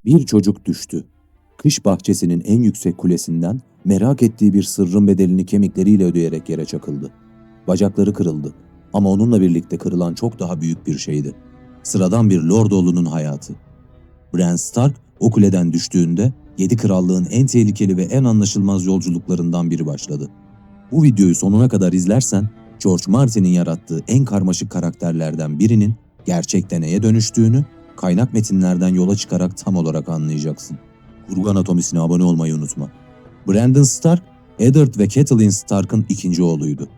Bir çocuk düştü. Kış bahçesinin en yüksek kulesinden merak ettiği bir sırrın bedelini kemikleriyle ödeyerek yere çakıldı. Bacakları kırıldı ama onunla birlikte kırılan çok daha büyük bir şeydi. Sıradan bir lordoğlunun hayatı. Bran Stark o kuleden düştüğünde 7 krallığın en tehlikeli ve en anlaşılmaz yolculuklarından biri başladı. Bu videoyu sonuna kadar izlersen George Martin'in yarattığı en karmaşık karakterlerden birinin gerçekte neye dönüştüğünü kaynak metinlerden yola çıkarak tam olarak anlayacaksın. Kurgu Anatomisi'ne abone olmayı unutma. Brandon Stark, Eddard ve Catelyn Stark'ın ikinci oğluydu.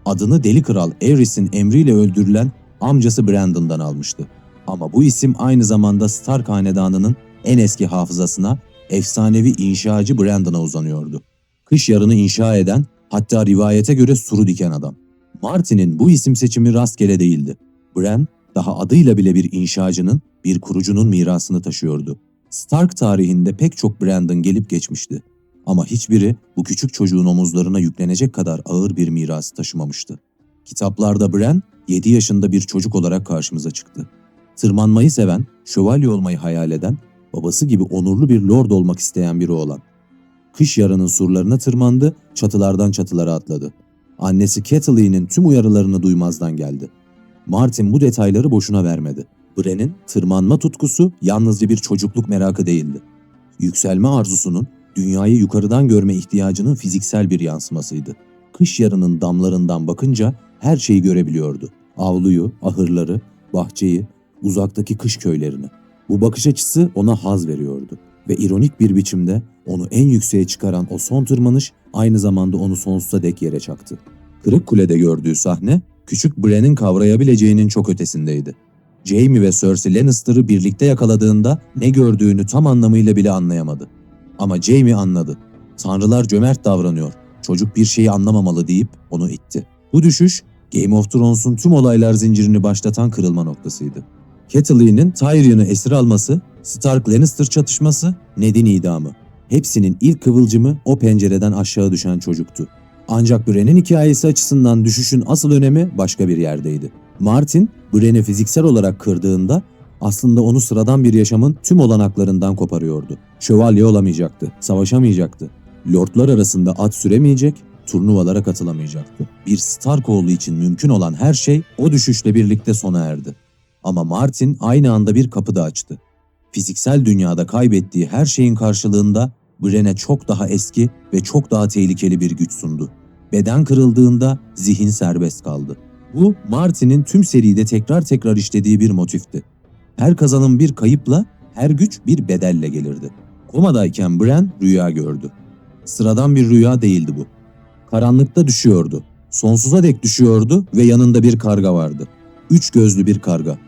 Adını Deli Kral Aerys'in emriyle öldürülen amcası Brandon'dan almıştı. Ama bu isim aynı zamanda Stark hanedanının en eski hafızasına, efsanevi inşacı Brandon'a uzanıyordu. Kış yarını inşa eden, hatta rivayete göre suru diken adam. Martin'in bu isim seçimi rastgele değildi. Bran, daha adıyla bile bir inşacının, bir kurucunun mirasını taşıyordu. Stark tarihinde pek çok Brandon gelip geçmişti. Ama hiçbiri bu küçük çocuğun omuzlarına yüklenecek kadar ağır bir mirası taşımamıştı. Kitaplarda Bran, 7 yaşında bir çocuk olarak karşımıza çıktı. Tırmanmayı seven, şövalye olmayı hayal eden, babası gibi onurlu bir lord olmak isteyen biri olan. Kış yarının surlarına tırmandı, çatılardan çatılara atladı. Annesi Catelyn'in tüm uyarılarını duymazdan geldi. Martin bu detayları boşuna vermedi. Bran'in tırmanma tutkusu yalnızca bir çocukluk merakı değildi. Yükselme arzusunun, dünyayı yukarıdan görme ihtiyacının fiziksel bir yansımasıydı. Kış yarının damlarından bakınca her şeyi görebiliyordu. Avluyu, ahırları, bahçeyi, uzaktaki kış köylerini. Bu bakış açısı ona haz veriyordu. Ve ironik bir biçimde onu en yükseğe çıkaran o son tırmanış aynı zamanda onu sonsuza dek yere çaktı. Kırık Kule'de gördüğü sahne, küçük Bran'in kavrayabileceğinin çok ötesindeydi. Jaime ve Cersei Lannister'ı birlikte yakaladığında ne gördüğünü tam anlamıyla bile anlayamadı. Ama Jaime anladı. Tanrılar cömert davranıyor, çocuk bir şeyi anlamamalı deyip onu itti. Bu düşüş, Game of Thrones'un tüm olaylar zincirini başlatan kırılma noktasıydı. Catelyn'in Tyrion'u esir alması, Stark-Lannister çatışması, Ned'in idamı. Hepsinin ilk kıvılcımı o pencereden aşağı düşen çocuktu. Ancak Bran'in hikayesi açısından düşüşün asıl önemi başka bir yerdeydi. Martin, Bran'i fiziksel olarak kırdığında aslında onu sıradan bir yaşamın tüm olanaklarından koparıyordu. Şövalye olamayacaktı, savaşamayacaktı. Lordlar arasında at süremeyecek, turnuvalara katılamayacaktı. Bir Stark oğlu için mümkün olan her şey o düşüşle birlikte sona erdi. Ama Martin aynı anda bir kapı da açtı. Fiziksel dünyada kaybettiği her şeyin karşılığında Bran'e çok daha eski ve çok daha tehlikeli bir güç sundu. Beden kırıldığında zihin serbest kaldı. Bu Martin'in tüm seride tekrar tekrar işlediği bir motifti. Her kazanım bir kayıpla, her güç bir bedelle gelirdi. Komadayken Bran rüya gördü. Sıradan bir rüya değildi bu. Karanlıkta düşüyordu. Sonsuza dek düşüyordu ve yanında bir karga vardı. 3 gözlü bir karga.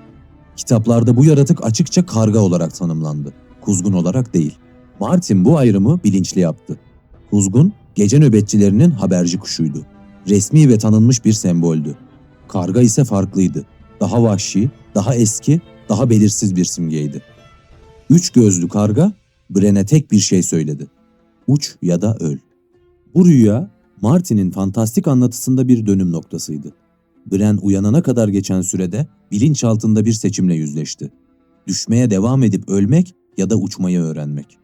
Kitaplarda bu yaratık açıkça karga olarak tanımlandı. Kuzgun olarak değil. Martin bu ayrımı bilinçli yaptı. Kuzgun, gece nöbetçilerinin haberci kuşuydu. Resmi ve tanınmış bir semboldü. Karga ise farklıydı. Daha vahşi, daha eski, daha belirsiz bir simgeydi. 3 gözlü karga, Bran'e tek bir şey söyledi. Uç ya da öl. Bu rüya, Martin'in fantastik anlatısında bir dönüm noktasıydı. Bran uyanana kadar geçen sürede bilinçaltında bir seçimle yüzleşti. Düşmeye devam edip ölmek ya da uçmayı öğrenmek.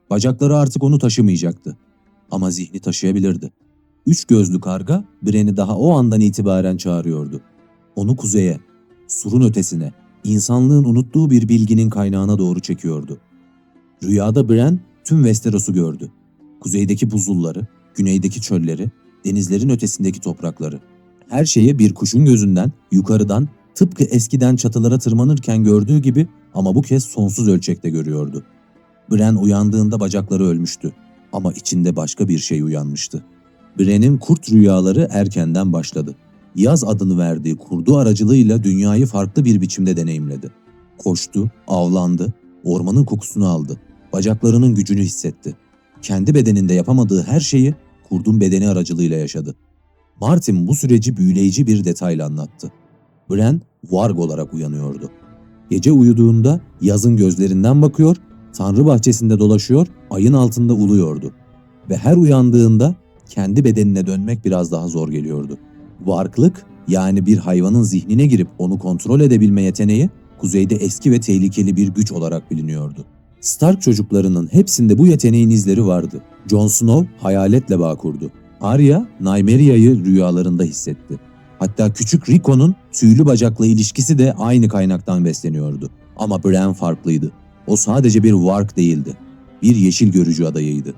Bacakları artık onu taşımayacaktı. Ama zihni taşıyabilirdi. 3 gözlü karga Bran'i daha o andan itibaren çağırıyordu. Onu kuzeye, surun ötesine, insanlığın unuttuğu bir bilginin kaynağına doğru çekiyordu. Rüyada Bran tüm Westeros'u gördü. Kuzeydeki buzulları, güneydeki çölleri, denizlerin ötesindeki toprakları. Her şeyi bir kuşun gözünden, yukarıdan, tıpkı eskiden çatılara tırmanırken gördüğü gibi ama bu kez sonsuz ölçekte görüyordu. Bran uyandığında bacakları ölmüştü ama içinde başka bir şey uyanmıştı. Bran'in kurt rüyaları erkenden başladı. Yaz adını verdiği kurdu aracılığıyla dünyayı farklı bir biçimde deneyimledi. Koştu, avlandı, ormanın kokusunu aldı, bacaklarının gücünü hissetti. Kendi bedeninde yapamadığı her şeyi kurdun bedeni aracılığıyla yaşadı. Martin bu süreci büyüleyici bir detayla anlattı. Bran, Varg olarak uyanıyordu. Gece uyuduğunda yazın gözlerinden bakıyor, Tanrı bahçesinde dolaşıyor, ayın altında uluyordu. Ve her uyandığında kendi bedenine dönmek biraz daha zor geliyordu. Varklık, yani bir hayvanın zihnine girip onu kontrol edebilme yeteneği, kuzeyde eski ve tehlikeli bir güç olarak biliniyordu. Stark çocuklarının hepsinde bu yeteneğin izleri vardı. Jon Snow hayaletle bağ kurdu. Arya, Nymeria'yı rüyalarında hissetti. Hatta küçük Rickon'un tüylü bacakla ilişkisi de aynı kaynaktan besleniyordu. Ama Bran farklıydı. O sadece bir warg değildi. Bir yeşil görücü adayıydı.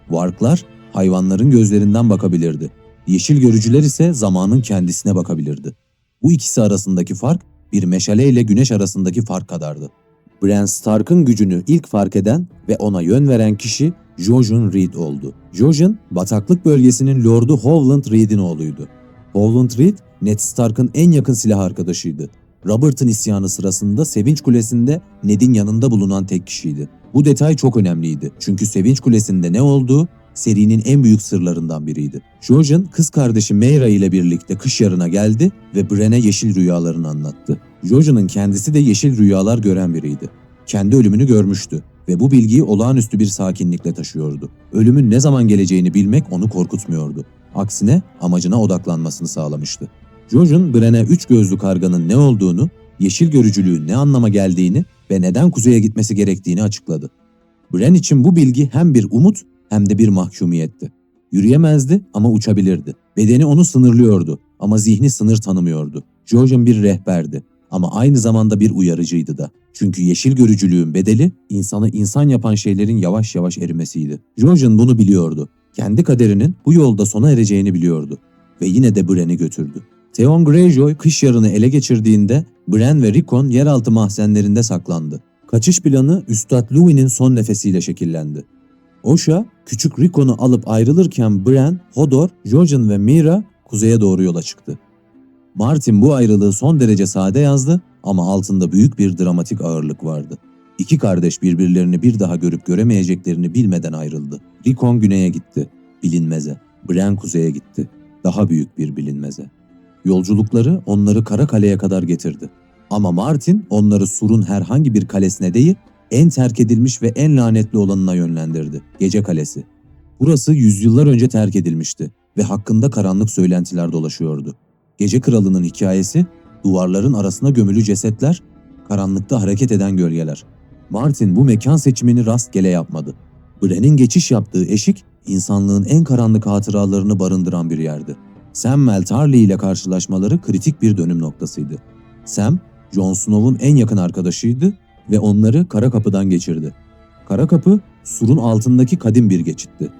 Warg'lar hayvanların gözlerinden bakabilirdi. Yeşil görücüler ise zamanın kendisine bakabilirdi. Bu ikisi arasındaki fark bir meşale ile güneş arasındaki fark kadardı. Bran Stark'ın gücünü ilk fark eden ve ona yön veren kişi Jojen Reed oldu. Jojen, bataklık bölgesinin Lordu Howland Reed'in oğluydu. Howland Reed, Ned Stark'ın en yakın silah arkadaşıydı. Robert'ın isyanı sırasında Sevinç Kulesi'nde Ned'in yanında bulunan tek kişiydi. Bu detay çok önemliydi çünkü Sevinç Kulesi'nde ne olduğu serinin en büyük sırlarından biriydi. Jojen, kız kardeşi Meera ile birlikte kış yarına geldi ve Bran'e yeşil rüyalarını anlattı. Jojen'ın kendisi de yeşil rüyalar gören biriydi. Kendi ölümünü görmüştü ve bu bilgiyi olağanüstü bir sakinlikle taşıyordu. Ölümün ne zaman geleceğini bilmek onu korkutmuyordu. Aksine amacına odaklanmasını sağlamıştı. Jojen, Bran'e üç gözlü karganın ne olduğunu, yeşil görücülüğün ne anlama geldiğini ve neden kuzeye gitmesi gerektiğini açıkladı. Bran için bu bilgi hem bir umut hem de bir mahkumiyetti. Yürüyemezdi ama uçabilirdi. Bedeni onu sınırlıyordu ama zihni sınır tanımıyordu. Jojen bir rehberdi ama aynı zamanda bir uyarıcıydı da. Çünkü yeşil görücülüğün bedeli insanı insan yapan şeylerin yavaş yavaş erimesiydi. Jojen bunu biliyordu. Kendi kaderinin bu yolda sona ereceğini biliyordu. Ve yine de Bran'i götürdü. Theon Greyjoy kış yarını ele geçirdiğinde Bran ve Rickon yeraltı mahzenlerinde saklandı. Kaçış planı Üstad Luwin'in son nefesiyle şekillendi. Osha, küçük Rickon'u alıp ayrılırken Bran, Hodor, Jojen ve Meera kuzeye doğru yola çıktı. Martin bu ayrılığı son derece sade yazdı ama altında büyük bir dramatik ağırlık vardı. İki kardeş birbirlerini bir daha görüp göremeyeceklerini bilmeden ayrıldı. Rickon güneye gitti, bilinmeze. Bran kuzeye gitti, daha büyük bir bilinmeze. Yolculukları onları Karakale'ye kadar getirdi. Ama Martin onları surun herhangi bir kalesine değil, en terk edilmiş ve en lanetli olanına yönlendirdi. Gece Kalesi. Burası yüzyıllar önce terk edilmişti ve hakkında karanlık söylentiler dolaşıyordu. Gece Kralı'nın hikayesi, duvarların arasına gömülü cesetler, karanlıkta hareket eden gölgeler. Martin bu mekan seçimini rastgele yapmadı. Bran'in geçiş yaptığı eşik, insanlığın en karanlık hatıralarını barındıran bir yerdi. Samwell Tarly ile karşılaşmaları kritik bir dönüm noktasıydı. Sam, Jon Snow'un en yakın arkadaşıydı ve onları Kara Kapı'dan geçirdi. Kara Kapı, surun altındaki kadim bir geçitti.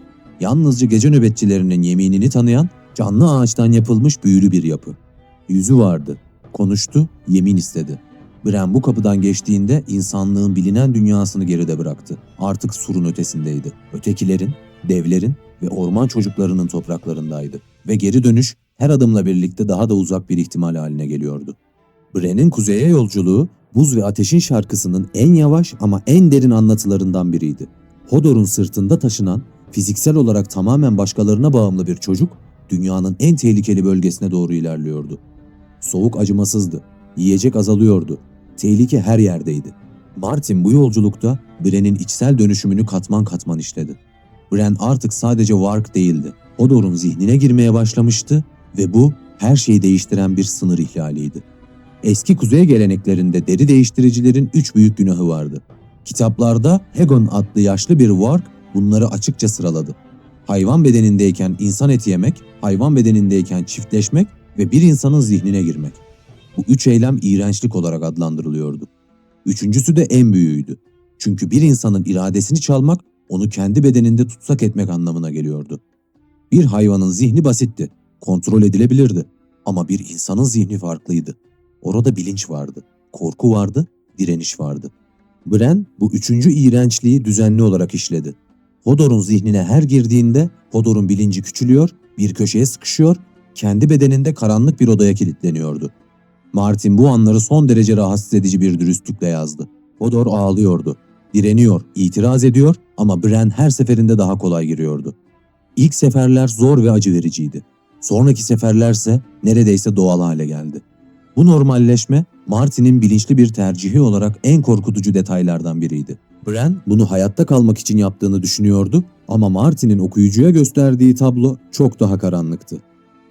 Yalnızca gece nöbetçilerinin yeminini tanıyan, canlı ağaçtan yapılmış büyülü bir yapı. Yüzü vardı, konuştu, yemin istedi. Bran bu kapıdan geçtiğinde insanlığın bilinen dünyasını geride bıraktı. Artık surun ötesindeydi. Ötekilerin, devlerin ve orman çocuklarının topraklarındaydı. Ve geri dönüş her adımla birlikte daha da uzak bir ihtimal haline geliyordu. Bran'in kuzeye yolculuğu, Buz ve Ateşin şarkısının en yavaş ama en derin anlatılarından biriydi. Hodor'un sırtında taşınan, fiziksel olarak tamamen başkalarına bağımlı bir çocuk, dünyanın en tehlikeli bölgesine doğru ilerliyordu. Soğuk acımasızdı, yiyecek azalıyordu, tehlike her yerdeydi. Martin bu yolculukta Bran'in içsel dönüşümünü katman katman işledi. Bran artık sadece warg değildi. Hodor'un zihnine girmeye başlamıştı ve bu her şeyi değiştiren bir sınır ihlaliydi. Eski kuzey geleneklerinde deri değiştiricilerin 3 büyük günahı vardı. Kitaplarda Aegon adlı yaşlı bir warg bunları açıkça sıraladı. Hayvan bedenindeyken insan eti yemek, hayvan bedenindeyken çiftleşmek ve bir insanın zihnine girmek. Bu 3 eylem iğrençlik olarak adlandırılıyordu. Üçüncüsü de en büyüğüydü. Çünkü bir insanın iradesini çalmak, onu kendi bedeninde tutsak etmek anlamına geliyordu. Bir hayvanın zihni basitti, kontrol edilebilirdi. Ama bir insanın zihni farklıydı. Orada bilinç vardı, korku vardı, direniş vardı. Bran bu üçüncü iğrençliği düzenli olarak işledi. Hodor'un zihnine her girdiğinde Hodor'un bilinci küçülüyor, bir köşeye sıkışıyor, kendi bedeninde karanlık bir odaya kilitleniyordu. Martin bu anları son derece rahatsız edici bir dürüstlükle yazdı. Hodor ağlıyordu, direniyor, itiraz ediyor ama Bran her seferinde daha kolay giriyordu. İlk seferler zor ve acı vericiydi. Sonraki seferlerse neredeyse doğal hale geldi. Bu normalleşme Martin'in bilinçli bir tercihi olarak en korkutucu detaylardan biriydi. Bran bunu hayatta kalmak için yaptığını düşünüyordu ama Martin'in okuyucuya gösterdiği tablo çok daha karanlıktı.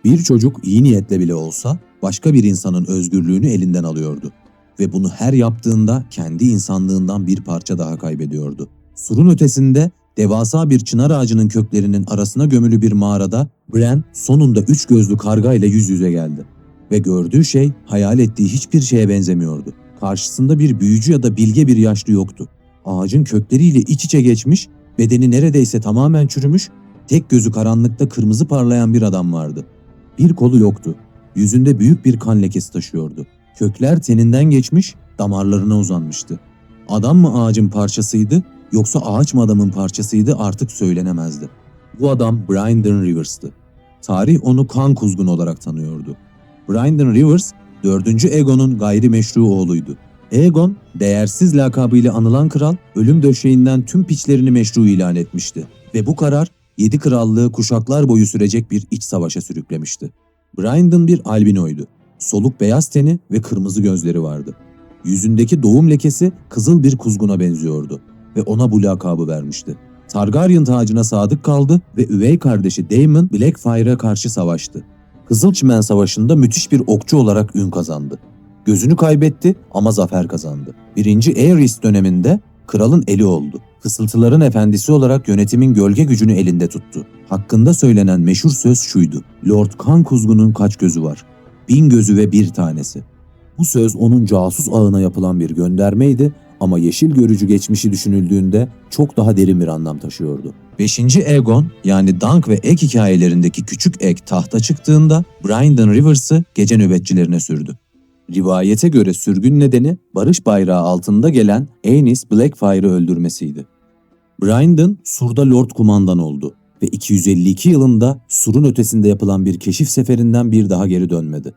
Bir çocuk iyi niyetle bile olsa başka bir insanın özgürlüğünü elinden alıyordu. ve bunu her yaptığında kendi insanlığından bir parça daha kaybediyordu. Surun ötesinde devasa bir çınar ağacının köklerinin arasına gömülü bir mağarada Bran sonunda 3 gözlü karga ile yüz yüze geldi. Ve gördüğü şey hayal ettiği hiçbir şeye benzemiyordu. Karşısında bir büyücü ya da bilge bir yaşlı yoktu. Ağacın kökleriyle iç içe geçmiş, bedeni neredeyse tamamen çürümüş, tek gözü karanlıkta kırmızı parlayan bir adam vardı. Bir kolu yoktu. Yüzünde büyük bir kan lekesi taşıyordu. Kökler teninden geçmiş, damarlarına uzanmıştı. Adam mı ağacın parçasıydı, yoksa ağaç mı adamın parçasıydı artık söylenemezdi. Bu adam Brynden Rivers'tı. Tarih onu kan kuzgunu olarak tanıyordu. Brynden Rivers, 4. Aegon'un gayrimeşru oğluydu. Aegon, değersiz lakabıyla anılan kral, ölüm döşeğinden tüm piçlerini meşru ilan etmişti. Ve bu karar, 7 krallığı kuşaklar boyu sürecek bir iç savaşa sürüklemişti. Brynden bir albinoydu. Soluk beyaz teni ve kırmızı gözleri vardı. Yüzündeki doğum lekesi kızıl bir kuzguna benziyordu ve ona bu lakabı vermişti. Targaryen tacına sadık kaldı ve üvey kardeşi Daemon Blackfyre'a karşı savaştı. Kızılçimen Savaşı'nda müthiş bir okçu olarak ün kazandı. Gözünü kaybetti ama zafer kazandı. 1. Aerys döneminde kralın eli oldu. Kısıltıların efendisi olarak yönetimin gölge gücünü elinde tuttu. Hakkında söylenen meşhur söz şuydu: Lord Kan Kuzgun'un kaç gözü var? 1000 gözü ve bir tanesi. Bu söz onun casus ağına yapılan bir göndermeydi ama yeşil görücü geçmişi düşünüldüğünde çok daha derin bir anlam taşıyordu. 5. Aegon yani Dunk ve Egg hikayelerindeki küçük Egg tahta çıktığında Brynden Rivers'ı gece nöbetçilerine sürdü. Rivayete göre sürgün nedeni barış bayrağı altında gelen Aenys Blackfyre'ı öldürmesiydi. Brynden Sur'da Lord Kumandan oldu ve 252 yılında Sur'un ötesinde yapılan bir keşif seferinden bir daha geri dönmedi.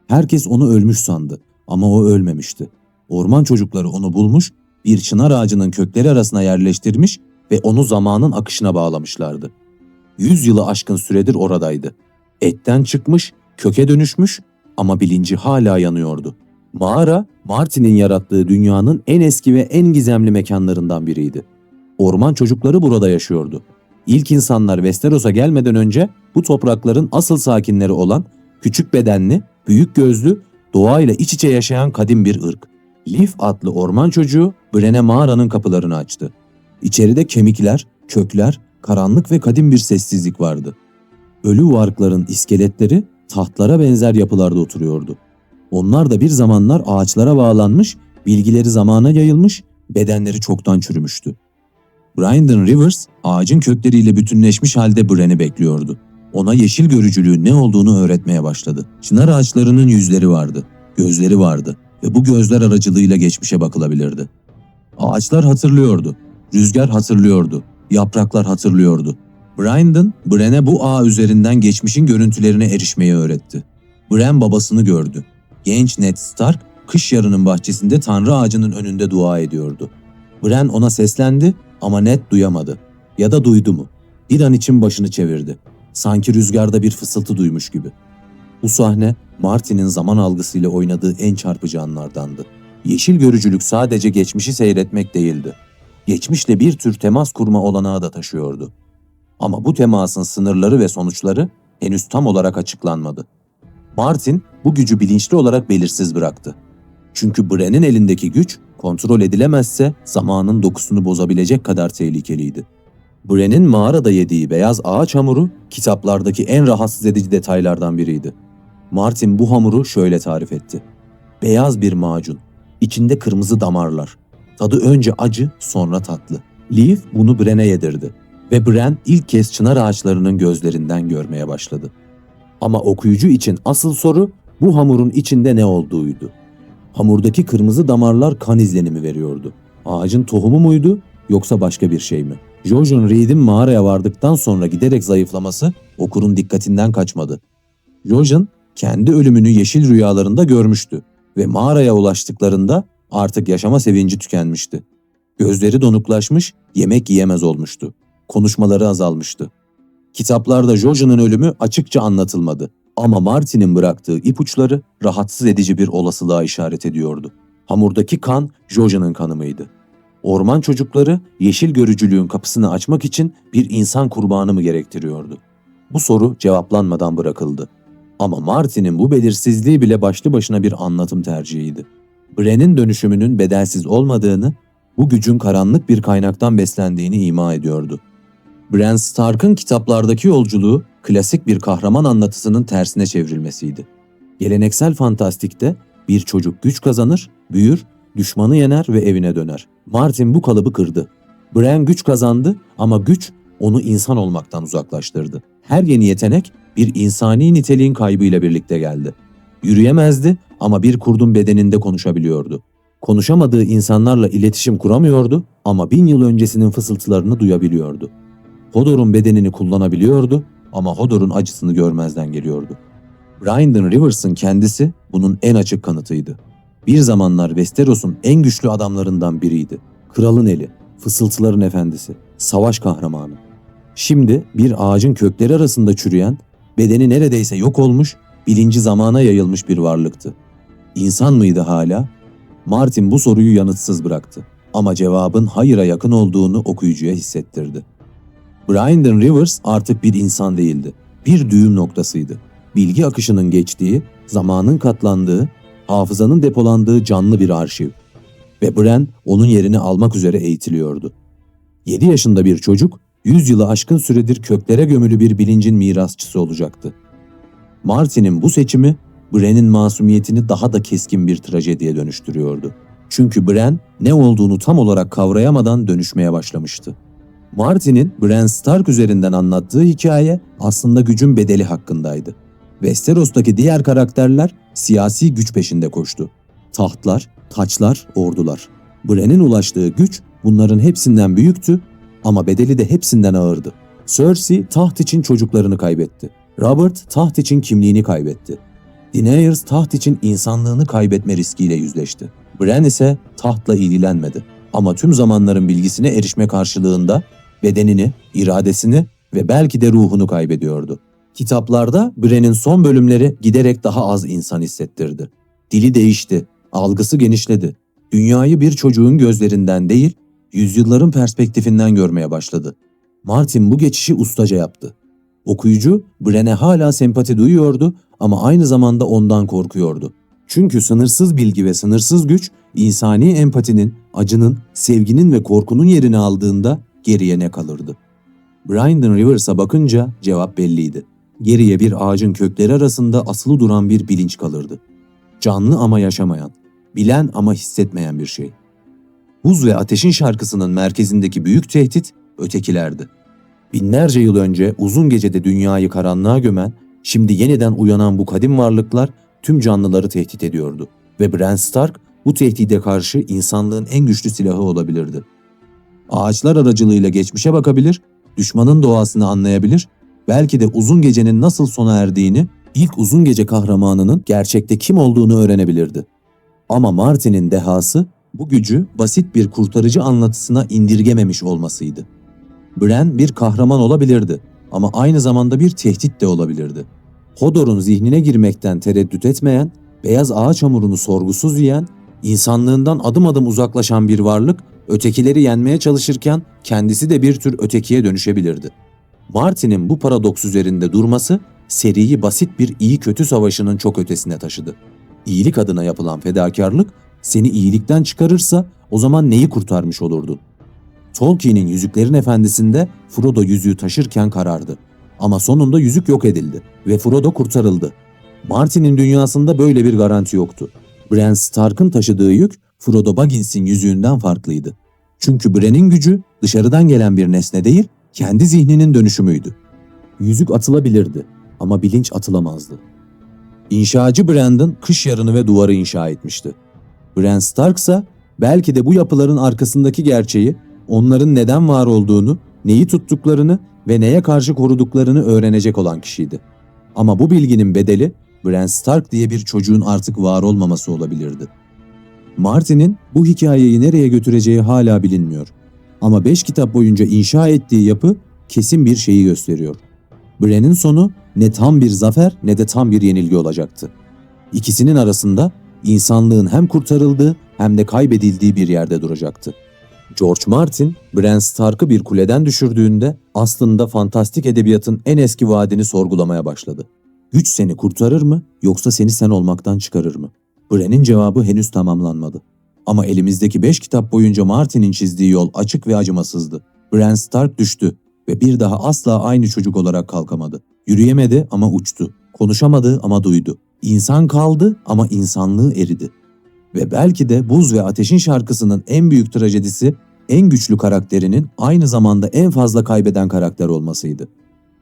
Herkes onu ölmüş sandı ama o ölmemişti. Orman çocukları onu bulmuş, bir çınar ağacının kökleri arasına yerleştirmiş ve onu zamanın akışına bağlamışlardı. 100 yılı aşkın süredir oradaydı. Etten çıkmış, köke dönüşmüş ama bilinci hala yanıyordu. Mağara, Martin'in yarattığı dünyanın en eski ve en gizemli mekanlarından biriydi. Orman çocukları burada yaşıyordu. İlk insanlar Westeros'a gelmeden önce bu toprakların asıl sakinleri olan küçük bedenli, büyük gözlü, doğayla iç içe yaşayan kadim bir ırk. Leaf adlı orman çocuğu Bran'e mağaranın kapılarını açtı. İçeride kemikler, kökler, karanlık ve kadim bir sessizlik vardı. Ölü varlıkların iskeletleri tahtlara benzer yapılarda oturuyordu. Onlar da bir zamanlar ağaçlara bağlanmış, bilgileri zamana yayılmış, bedenleri çoktan çürümüştü. Brynden Rivers ağacın kökleriyle bütünleşmiş halde Bran'i bekliyordu. Ona yeşil görücülüğün ne olduğunu öğretmeye başladı. Çınar ağaçlarının yüzleri vardı, gözleri vardı ve bu gözler aracılığıyla geçmişe bakılabilirdi. Ağaçlar hatırlıyordu, rüzgar hatırlıyordu, yapraklar hatırlıyordu. Brynden, Bran'e bu ağ üzerinden geçmişin görüntülerine erişmeyi öğretti. Bran babasını gördü. Genç Ned Stark, kış yarının bahçesinde Tanrı ağacının önünde dua ediyordu. Bran ona seslendi ama Ned duyamadı. Ya da duydu mu? Bir an için başını çevirdi. Sanki rüzgarda bir fısıltı duymuş gibi. Bu sahne, Martin'in zaman algısıyla oynadığı en çarpıcı anlardandı. Yeşil görücülük sadece geçmişi seyretmek değildi. Geçmişle bir tür temas kurma olanağı da taşıyordu. Ama bu temasın sınırları ve sonuçları henüz tam olarak açıklanmadı. Martin bu gücü bilinçli olarak belirsiz bıraktı. Çünkü Bran'in elindeki güç kontrol edilemezse zamanın dokusunu bozabilecek kadar tehlikeliydi. Bran'in mağarada yediği beyaz ağaç hamuru kitaplardaki en rahatsız edici detaylardan biriydi. Martin bu hamuru şöyle tarif etti: beyaz bir macun, içinde kırmızı damarlar. Tadı önce acı, sonra tatlı. Leaf bunu Bran'e yedirdi ve Bran ilk kez çınar ağaçlarının gözlerinden görmeye başladı. Ama okuyucu için asıl soru bu hamurun içinde ne olduğuydu. Hamurdaki kırmızı damarlar kan izlenimi veriyordu. Ağacın tohumu muydu yoksa başka bir şey mi? Jojen Reed'in mağaraya vardıktan sonra giderek zayıflaması okurun dikkatinden kaçmadı. Jojen kendi ölümünü yeşil rüyalarında görmüştü ve mağaraya ulaştıklarında artık yaşama sevinci tükenmişti. Gözleri donuklaşmış, yemek yiyemez olmuştu. Konuşmaları azalmıştı. Kitaplarda Jojen'ın ölümü açıkça anlatılmadı ama Martin'in bıraktığı ipuçları rahatsız edici bir olasılığa işaret ediyordu. Hamurdaki kan Jojen'ın kanı mıydı? Orman çocukları yeşil görücülüğün kapısını açmak için bir insan kurbanı mı gerektiriyordu? Bu soru cevaplanmadan bırakıldı. Ama Martin'in bu belirsizliği bile başlı başına bir anlatım tercihiydi. Bran'in dönüşümünün bedelsiz olmadığını, bu gücün karanlık bir kaynaktan beslendiğini ima ediyordu. Bran Stark'ın kitaplardaki yolculuğu klasik bir kahraman anlatısının tersine çevrilmesiydi. Geleneksel fantastikte bir çocuk güç kazanır, büyür, düşmanı yener ve evine döner. Martin bu kalıbı kırdı. Bran güç kazandı ama güç onu insan olmaktan uzaklaştırdı. Her yeni yetenek bir insani niteliğin kaybıyla birlikte geldi. Yürüyemezdi ama bir kurdun bedeninde konuşabiliyordu. Konuşamadığı insanlarla iletişim kuramıyordu ama 1000 yıl öncesinin fısıltılarını duyabiliyordu. Hodor'un bedenini kullanabiliyordu ama Hodor'un acısını görmezden geliyordu. Brandon Rivers'ın kendisi bunun en açık kanıtıydı. Bir zamanlar Westeros'un en güçlü adamlarından biriydi. Kralın eli, fısıltıların efendisi, savaş kahramanı. Şimdi bir ağacın kökleri arasında çürüyen, bedeni neredeyse yok olmuş, bilinci zamana yayılmış bir varlıktı. İnsan mıydı hala? Martin bu soruyu yanıtsız bıraktı. Ama cevabın hayıra yakın olduğunu okuyucuya hissettirdi. Brandon Rivers artık bir insan değildi. Bir düğüm noktasıydı. Bilgi akışının geçtiği, zamanın katlandığı, hafızanın depolandığı canlı bir arşiv. Ve Bran onun yerini almak üzere eğitiliyordu. 7 yaşında bir çocuk, 100 yılı aşkın süredir köklere gömülü bir bilincin mirasçısı olacaktı. Martin'in bu seçimi, Bran'in masumiyetini daha da keskin bir trajediye dönüştürüyordu. Çünkü Bran ne olduğunu tam olarak kavrayamadan dönüşmeye başlamıştı. Martin'in Bran Stark üzerinden anlattığı hikaye aslında gücün bedeli hakkındaydı. Westeros'taki diğer karakterler siyasi güç peşinde koştu. Tahtlar, taçlar, ordular. Bran'in ulaştığı güç bunların hepsinden büyüktü ama bedeli de hepsinden ağırdı. Cersei taht için çocuklarını kaybetti. Robert taht için kimliğini kaybetti. Daenerys taht için insanlığını kaybetme riskiyle yüzleşti. Bran ise tahtla ilgilenmedi. Ama tüm zamanların bilgisine erişme karşılığında bedenini, iradesini ve belki de ruhunu kaybediyordu. Kitaplarda Bran'in son bölümleri giderek daha az insan hissettirdi. Dili değişti, algısı genişledi. Dünyayı bir çocuğun gözlerinden değil, yüzyılların perspektifinden görmeye başladı. Martin bu geçişi ustaca yaptı. Okuyucu Bran'e hala sempati duyuyordu ama aynı zamanda ondan korkuyordu. Çünkü sınırsız bilgi ve sınırsız güç insani empatinin, acının, sevginin ve korkunun yerini aldığında geriye ne kalırdı? Brandon Rivers'a bakınca cevap belliydi. Geriye bir ağacın kökleri arasında asılı duran bir bilinç kalırdı. Canlı ama yaşamayan, bilen ama hissetmeyen bir şey. Buz ve Ateşin şarkısının merkezindeki büyük tehdit ötekilerdi. Binlerce yıl önce uzun gecede dünyayı karanlığa gömen, şimdi yeniden uyanan bu kadim varlıklar tüm canlıları tehdit ediyordu. Ve Bran Stark bu tehdide karşı insanlığın en güçlü silahı olabilirdi. Ağaçlar aracılığıyla geçmişe bakabilir, düşmanın doğasını anlayabilir, belki de uzun gecenin nasıl sona erdiğini, ilk uzun gece kahramanının gerçekte kim olduğunu öğrenebilirdi. Ama Martin'in dehası bu gücü basit bir kurtarıcı anlatısına indirgememiş olmasıydı. Bran bir kahraman olabilirdi ama aynı zamanda bir tehdit de olabilirdi. Hodor'un zihnine girmekten tereddüt etmeyen, beyaz ağaç hamurunu sorgusuz yiyen, insanlığından adım adım uzaklaşan bir varlık, ötekileri yenmeye çalışırken kendisi de bir tür ötekiye dönüşebilirdi. Martin'in bu paradoks üzerinde durması, seriyi basit bir iyi-kötü savaşının çok ötesine taşıdı. İyilik adına yapılan fedakarlık, seni iyilikten çıkarırsa o zaman neyi kurtarmış olurdun? Tolkien'in Yüzüklerin Efendisi'nde Frodo yüzüğü taşırken karardı. Ama sonunda yüzük yok edildi ve Frodo kurtarıldı. Martin'in dünyasında böyle bir garanti yoktu. Bran Stark'ın taşıdığı yük Frodo Baggins'in yüzüğünden farklıydı. Çünkü Bran'in gücü dışarıdan gelen bir nesne değil, kendi zihninin dönüşümüydü. Yüzük atılabilirdi ama bilinç atılamazdı. İnşacı Brandon kış yarını ve duvarı inşa etmişti. Bran Stark ise belki de bu yapıların arkasındaki gerçeği, onların neden var olduğunu, neyi tuttuklarını ve neye karşı koruduklarını öğrenecek olan kişiydi. Ama bu bilginin bedeli Bran Stark diye bir çocuğun artık var olmaması olabilirdi. Martin'in bu hikayeyi nereye götüreceği hala bilinmiyor. Ama 5 kitap boyunca inşa ettiği yapı kesin bir şeyi gösteriyor. Bran'in sonu ne tam bir zafer ne de tam bir yenilgi olacaktı. İkisinin arasında insanlığın hem kurtarıldığı hem de kaybedildiği bir yerde duracaktı. George Martin, Bran Stark'ı bir kuleden düşürdüğünde aslında fantastik edebiyatın en eski vaadini sorgulamaya başladı. Güç seni kurtarır mı yoksa seni sen olmaktan çıkarır mı? Bren'in cevabı henüz tamamlanmadı. Ama elimizdeki 5 kitap boyunca Martin'in çizdiği yol açık ve acımasızdı. Bran Stark düştü ve bir daha asla aynı çocuk olarak kalkamadı. Yürüyemedi ama uçtu. Konuşamadı ama duydu. İnsan kaldı ama insanlığı eridi. Ve belki de Buz ve Ateş'in şarkısının en büyük trajedisi, en güçlü karakterinin aynı zamanda en fazla kaybeden karakter olmasıydı.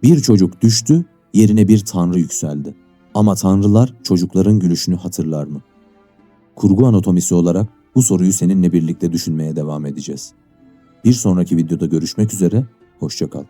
Bir çocuk düştü, yerine bir tanrı yükseldi. Ama tanrılar çocukların gülüşünü hatırlar mı? Kurgu anatomisi olarak bu soruyu seninle birlikte düşünmeye devam edeceğiz. Bir sonraki videoda görüşmek üzere, hoşça kal.